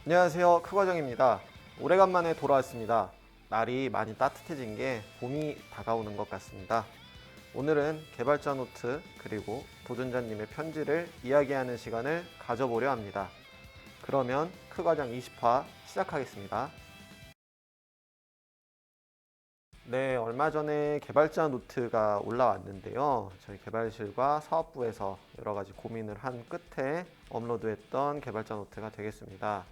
안녕하세요, 크과정입니다. 오래간만에 돌아왔습니다. 날이 많이 따뜻해진 게 봄이 다가오는 것 같습니다. 오늘은 개발자 노트 그리고 도전자님의 편지를 이야기하는 시간을 가져보려 합니다. 그러면 크과정 20화 시작하겠습니다. 네, 얼마 전에 개발자 노트가 올라왔는데요. 저희 개발실과 사업부에서 여러 가지 고민을 한 끝에 업로드했던 개발자 노트가 되겠습니다.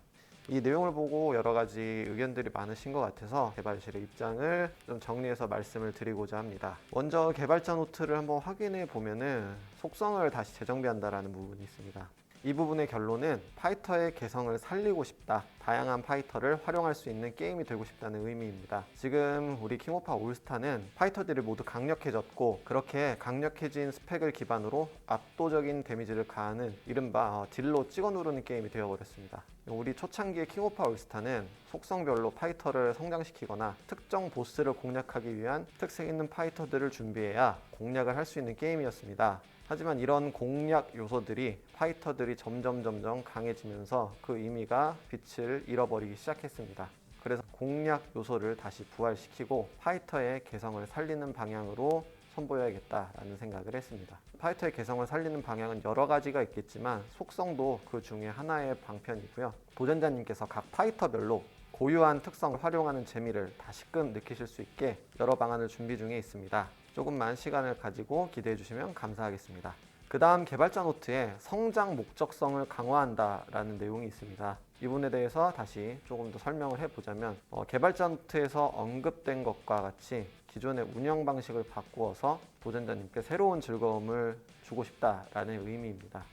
이 내용을 보고 여러 가지 의견들이 많으신 것 같아서 개발실의 입장을 좀 정리해서 말씀을 드리고자 합니다. 먼저 개발자 노트를 한번 확인해 보면은 속성을 다시 재정비한다라는 부분이 있습니다. 이 부분의 결론은 파이터의 개성을 살리고 싶다. 다양한 파이터를 활용할 수 있는 게임이 되고 싶다는 의미입니다. 지금 우리 킹오파 올스타는 파이터들이 모두 강력해졌고 그렇게 강력해진 스펙을 기반으로 압도적인 데미지를 가하는 이른바 딜로 찍어 누르는 게임이 되어버렸습니다. 우리 초창기의 킹오파 올스타는 속성별로 파이터를 성장시키거나 특정 보스를 공략하기 위한 특색 있는 파이터들을 준비해야 공략을 할 수 있는 게임이었습니다. 하지만 이런 공략 요소들이 파이터들이 점점 강해지면서 그 의미가 빛을 잃어버리기 시작했습니다. 그래서 공략 요소를 다시 부활시키고 파이터의 개성을 살리는 방향으로 선보여야겠다라는 생각을 했습니다. 파이터의 개성을 살리는 방향은 여러 가지가 있겠지만 속성도 그 중에 하나의 방편이고요. 도전자님께서 각 파이터별로 고유한 특성을 활용하는 재미를 다시금 느끼실 수 있게 여러 방안을 준비 중에 있습니다. 조금만 시간을 가지고 기대해 주시면 감사하겠습니다. 그 다음 개발자 노트에 성장 목적성을 강화한다라는 내용이 있습니다. 이 부분에 대해서 다시 조금 더 설명을 해보자면 개발자 노트에서 언급된 것과 같이 기존의 운영 방식을 바꾸어서 도전자님께 새로운 즐거움을 주고 싶다라는 의미입니다.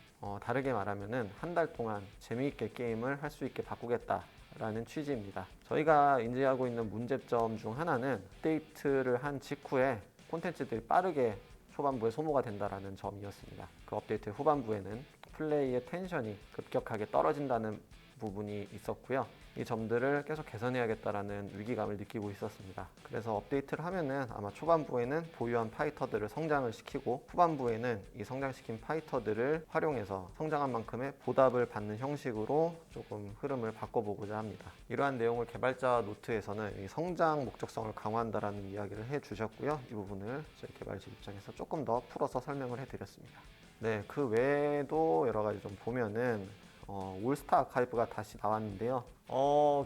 다르게 말하면 한 달 동안 재미있게 게임을 할 수 있게 바꾸겠다 라는 취지입니다. 저희가 인지하고 있는 문제점 중 하나는 업데이트를 한 직후에 콘텐츠들이 빠르게 초반부에 소모가 된다는 점이었습니다. 그 업데이트 후반부에는 플레이의 텐션이 급격하게 떨어진다는 부분이 있었고요. 이 점들을 계속 개선해야겠다라는 위기감을 느끼고 있었습니다. 그래서 업데이트를 하면은 아마 초반부에는 보유한 파이터들을 성장을 시키고 후반부에는 이 성장시킨 파이터들을 활용해서 성장한 만큼의 보답을 받는 형식으로 조금 흐름을 바꿔보고자 합니다. 이러한 내용을 개발자 노트에서는 이 성장 목적성을 강화한다라는 이야기를 해주셨고요. 이 부분을 저희 개발자 입장에서 조금 더 풀어서 설명을 해드렸습니다. 네, 그 외에도 여러 가지 좀 보면은 올스타 아카이브가 다시 나왔는데요.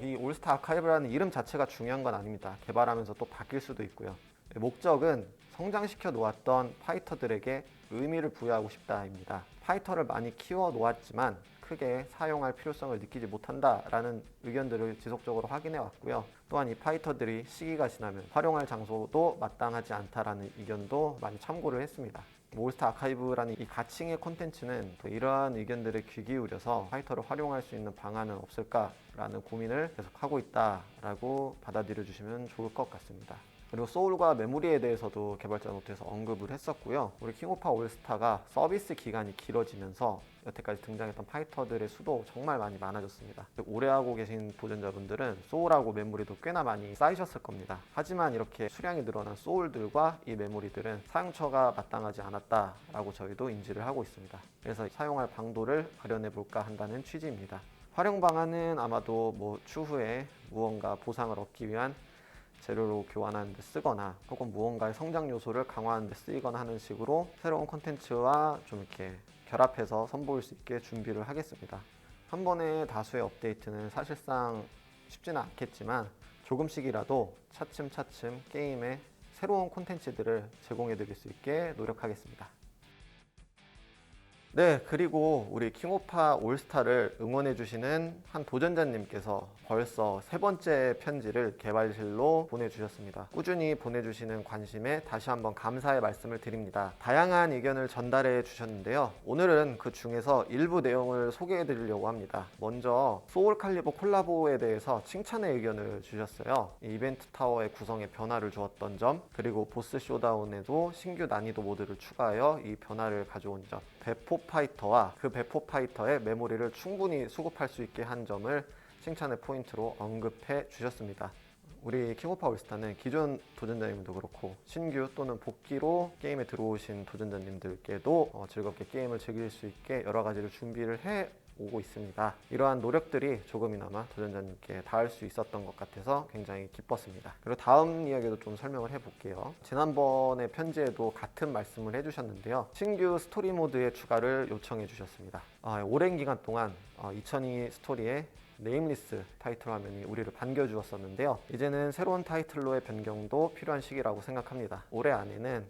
이 올스타 아카이브라는 이름 자체가 중요한 건 아닙니다. 개발하면서 또 바뀔 수도 있고요. 목적은 성장시켜 놓았던 파이터들에게 의미를 부여하고 싶다입니다. 파이터를 많이 키워 놓았지만 크게 사용할 필요성을 느끼지 못한다라는 의견들을 지속적으로 확인해 왔고요. 또한 이 파이터들이 시기가 지나면 활용할 장소도 마땅하지 않다라는 의견도 많이 참고를 했습니다. 올스타 아카이브라는 이 가칭의 콘텐츠는 이러한 의견들에 귀 기울여서 파이터를 활용할 수 있는 방안은 없을까라는 고민을 계속하고 있다라고 받아들여 주시면 좋을 것 같습니다. 그리고 소울과 메모리에 대해서도 개발자 노트에서 언급을 했었고요. 우리 킹오파 올스타가 서비스 기간이 길어지면서 여태까지 등장했던 파이터들의 수도 정말 많이 많아졌습니다. 오래 하고 계신 도전자분들은 소울하고 메모리도 꽤나 많이 쌓이셨을 겁니다. 하지만 이렇게 수량이 늘어난 소울들과 이 메모리들은 사용처가 마땅하지 않았다라고 저희도 인지를 하고 있습니다. 그래서 사용할 방도를 마련해 볼까 한다는 취지입니다. 활용 방안은 아마도 추후에 무언가 보상을 얻기 위한 재료로 교환하는 데 쓰거나 혹은 무언가의 성장 요소를 강화하는 데 쓰이거나 하는 식으로 새로운 콘텐츠와 좀 이렇게 결합해서 선보일 수 있게 준비를 하겠습니다. 한 번에 다수의 업데이트는 사실상 쉽지는 않겠지만 조금씩이라도 차츰 게임에 새로운 콘텐츠들을 제공해 드릴 수 있게 노력하겠습니다. 네, 그리고 우리 킹오파 올스타를 응원해주시는 한 도전자님께서 벌써 세 번째 편지를 개발실로 보내주셨습니다. 꾸준히 보내주시는 관심에 다시 한번 감사의 말씀을 드립니다. 다양한 의견을 전달해 주셨는데요. 오늘은 그 중에서 일부 내용을 소개해 드리려고 합니다. 먼저 소울 칼리버 콜라보에 대해서 칭찬의 의견을 주셨어요. 이벤트 타워의 구성에 변화를 주었던 점, 그리고 보스 쇼다운에도 신규 난이도 모드를 추가하여 이 변화를 가져온 점, 배포 파이터와 그 배포 파이터의 메모리를 충분히 수급할 수 있게 한 점을 칭찬의 포인트로 언급해 주셨습니다. 우리 킹오파 올스타는 기존 도전자님도 그렇고 신규 또는 복귀로 게임에 들어오신 도전자님들께도 즐겁게 게임을 즐길 수 있게 여러 가지를 준비를 해 오고 있습니다. 이러한 노력들이 조금이나마 도전자님께 닿을 수 있었던 것 같아서 굉장히 기뻤습니다. 그리고 다음 이야기도 좀 설명을 해볼게요. 지난번에 편지에도 같은 말씀을 해주셨는데요. 신규 스토리 모드의 추가를 요청해 주셨습니다. 오랜 기간 동안 2002 스토리의 네임리스 타이틀 화면이 우리를 반겨주었었는데요. 이제는 새로운 타이틀로의 변경도 필요한 시기라고 생각합니다. 올해 안에는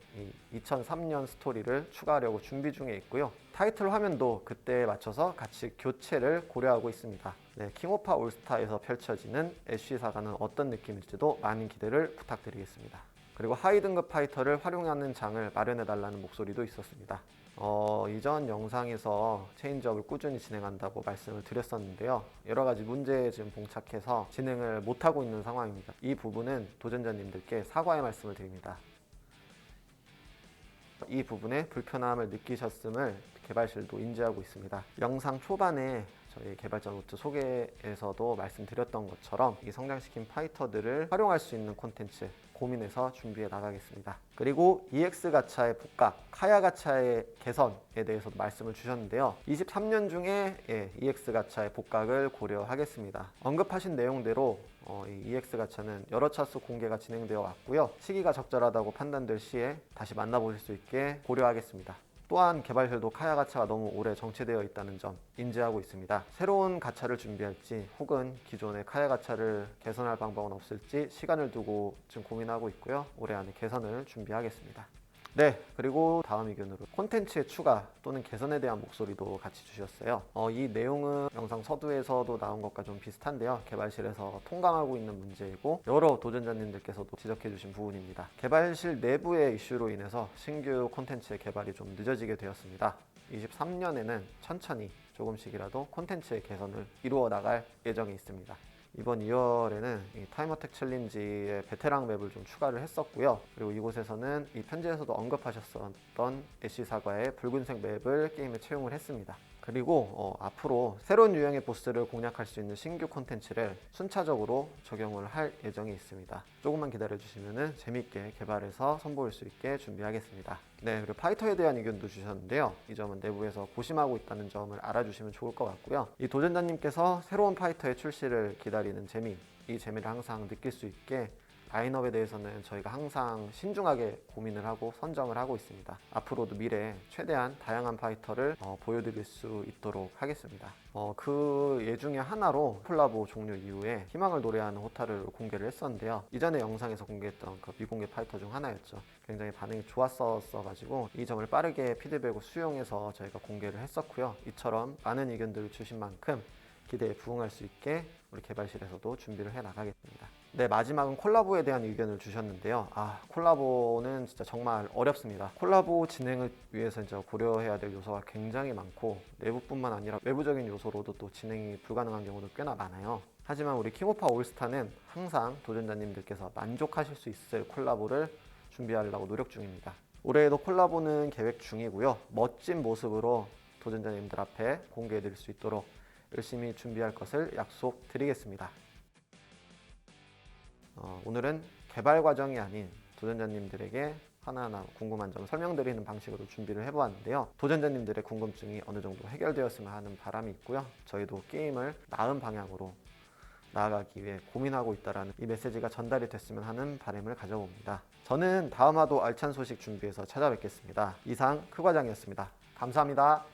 이 2003년 스토리를 추가하려고 준비 중에 있고요. 타이틀 화면도 그때에 맞춰서 같이 교체를 고려하고 있습니다. 네, 킹오파 올스타에서 펼쳐지는 애쉬 사가는 어떤 느낌일지도 많은 기대를 부탁드리겠습니다. 그리고 하이 등급 파이터를 활용하는 장을 마련해달라는 목소리도 있었습니다. 이전 영상에서 체인지업을 꾸준히 진행한다고 말씀을 드렸었는데요. 여러 가지 문제에 지금 봉착해서 진행을 못하고 있는 상황입니다. 이 부분은 도전자님들께 사과의 말씀을 드립니다. 이 부분에 불편함을 느끼셨음을 개발실도 인지하고 있습니다. 영상 초반에 저희 개발자 노트 소개에서도 말씀드렸던 것처럼 이 성장시킨 파이터들을 활용할 수 있는 콘텐츠 고민해서 준비해 나가겠습니다. 그리고 EX 가차의 복각, 카야 가차의 개선에 대해서도 말씀을 주셨는데요. 23년 중에 EX 가차의 복각을 고려하겠습니다. 언급하신 내용대로 이 EX 가차는 여러 차수 공개가 진행되어 왔고요. 시기가 적절하다고 판단될 시에 다시 만나보실 수 있게 고려하겠습니다. 또한 개발실도 카야 가차가 너무 오래 정체되어 있다는 점 인지하고 있습니다. 새로운 가차를 준비할지 혹은 기존의 카야 가차를 개선할 방법은 없을지 시간을 두고 지금 고민하고 있고요. 올해 안에 개선을 준비하겠습니다. 네, 그리고 다음 의견으로 콘텐츠의 추가 또는 개선에 대한 목소리도 같이 주셨어요. 이 내용은 영상 서두에서도 나온 것과 좀 비슷한데요. 개발실에서 통강하고 있는 문제이고 여러 도전자님들께서도 지적해 주신 부분입니다. 개발실 내부의 이슈로 인해서 신규 콘텐츠의 개발이 좀 늦어지게 되었습니다. 23년에는 천천히 조금씩이라도 콘텐츠의 개선을 이루어 나갈 예정이 있습니다. 이번 2월에는 이 타임어택 챌린지의 베테랑 맵을 좀 추가를 했었고요. 그리고 이곳에서는 이 편지에서도 언급하셨었던 애쉬 사과의 붉은색 맵을 게임에 채용을 했습니다. 그리고 앞으로 새로운 유형의 보스를 공략할 수 있는 신규 콘텐츠를 순차적으로 적용을 할 예정이 있습니다. 조금만 기다려주시면 재밌게 개발해서 선보일 수 있게 준비하겠습니다. 네, 그리고 파이터에 대한 의견도 주셨는데요. 이 점은 내부에서 고심하고 있다는 점을 알아주시면 좋을 것 같고요. 이 도전자님께서 새로운 파이터의 출시를 기다리는 재미, 이 재미를 항상 느낄 수 있게 라인업에 대해서는 저희가 항상 신중하게 고민을 하고 선정을 하고 있습니다. 앞으로도 미래에 최대한 다양한 파이터를 보여드릴 수 있도록 하겠습니다. 그 예 중에 하나로 콜라보 종료 이후에 희망을 노래하는 호타를 공개를 했었는데요. 이전에 영상에서 공개했던 그 미공개 파이터 중 하나였죠. 굉장히 반응이 좋았어가지고 이 점을 빠르게 피드백을 수용해서 저희가 공개를 했었고요. 이처럼 많은 의견들을 주신 만큼 기대에 부응할 수 있게 우리 개발실에서도 준비를 해 나가겠습니다. 네, 마지막은 콜라보에 대한 의견을 주셨는데요. 콜라보는 진짜 정말 어렵습니다. 콜라보 진행을 위해서 이제 고려해야 될 요소가 굉장히 많고 내부뿐만 아니라 외부적인 요소로도 또 진행이 불가능한 경우도 꽤나 많아요. 하지만 우리 킹오파 올스타는 항상 도전자님들께서 만족하실 수 있을 콜라보를 준비하려고 노력 중입니다. 올해에도 콜라보는 계획 중이고요. 멋진 모습으로 도전자님들 앞에 공개해 드릴 수 있도록 열심히 준비할 것을 약속드리겠습니다. 오늘은 개발 과정이 아닌 도전자님들에게 하나하나 궁금한 점 설명드리는 방식으로 준비를 해보았는데요. 도전자님들의 궁금증이 어느 정도 해결되었으면 하는 바람이 있고요. 저희도 게임을 나은 방향으로 나아가기 위해 고민하고 있다는 이 메시지가 전달이 됐으면 하는 바람을 가져봅니다. 저는 다음 화도 알찬 소식 준비해서 찾아뵙겠습니다. 이상 크과장이었습니다. 감사합니다.